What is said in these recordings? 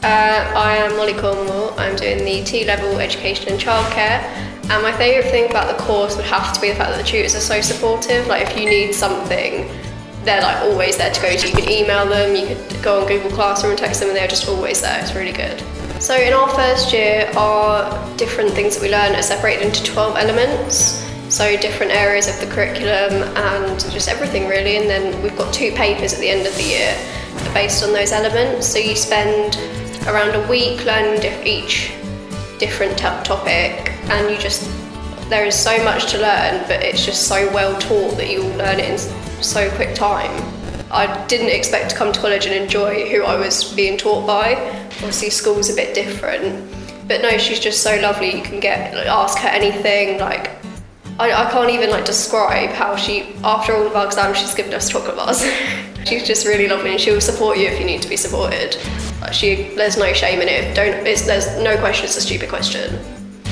I am Molly Cornwall. I'm doing the T-level education and childcare, and my favourite thing about the course would have to be the fact that the tutors are so supportive. Like if you need something, they're like always there to go to. You can email them, you could go on Google Classroom and text them, and they're just always there. It's really good. So in our first year, our different things that we learn are separated into 12 elements. So different areas of the curriculum and just everything really. And then we've got 2 papers at the end of the year that are based on those elements. So you spend around a week learning each different topic, and there is so much to learn, but it's just so well taught that you'll learn it in so quick time. I didn't expect to come to college and enjoy who I was being taught by. Obviously school's a bit different, but no, she's just so lovely. You can ask her anything. Like I can't even describe how she, after all of our exams, she's given us chocolate bars. She's just really lovely, and she'll support you if you need to be supported. There's no shame in it. There's no question it's a stupid question.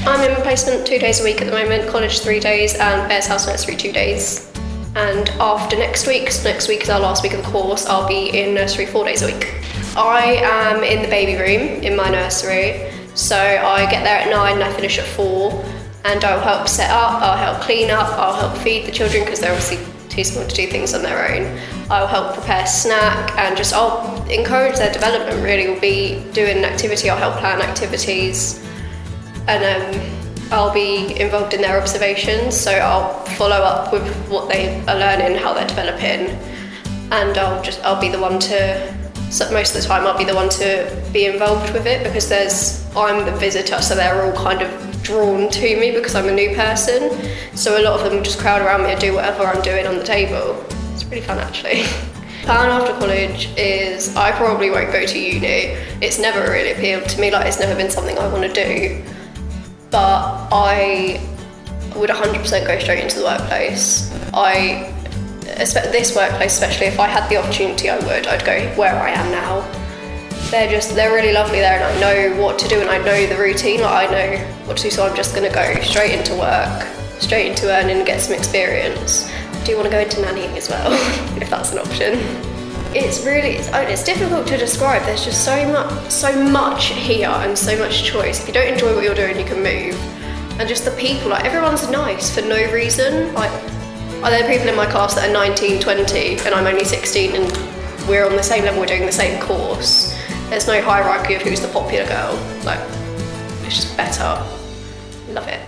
I'm in placement 2 days a week at the moment, college 3 days, and Bears House Nursery 2 days. And after next week, so next week is our last week of the course, I'll be in nursery 4 days a week. I am in the baby room in my nursery, so I get there at 9 and I finish at 4, and I'll help set up, I'll help clean up, I'll help feed the children because they're obviously too small to do things on their own. I'll help prepare snack, and I'll encourage their development really. We'll be doing an activity, I'll help plan activities, and I'll be involved in their observations, so I'll follow up with what they are learning, how they're developing, and I'll be the one to, so most of the time I'll be the one to be involved with it, because I'm the visitor, so they're all kind of drawn to me because I'm a new person, so a lot of them just crowd around me and do whatever I'm doing on the table. It's really fun actually. Plan after college is I probably won't go to uni. It's never really appealed to me, it's never been something I want to do, but I would 100% go straight into the workplace. This workplace especially, if I had the opportunity I'd go where I am now. They're really lovely there, and I know what to do, and I know the routine, I know what to do, so I'm just going to go straight into work, straight into earning and get some experience. I do want to go into nannying as well, if that's an option. It's difficult to describe. There's just so much here and so much choice. If you don't enjoy what you're doing, you can move. And just the people, everyone's nice for no reason. Are there people in my class that are 19, 20, and I'm only 16, and we're on the same level, we're doing the same course. There's no hierarchy of who's the popular girl. It's just better. Love it.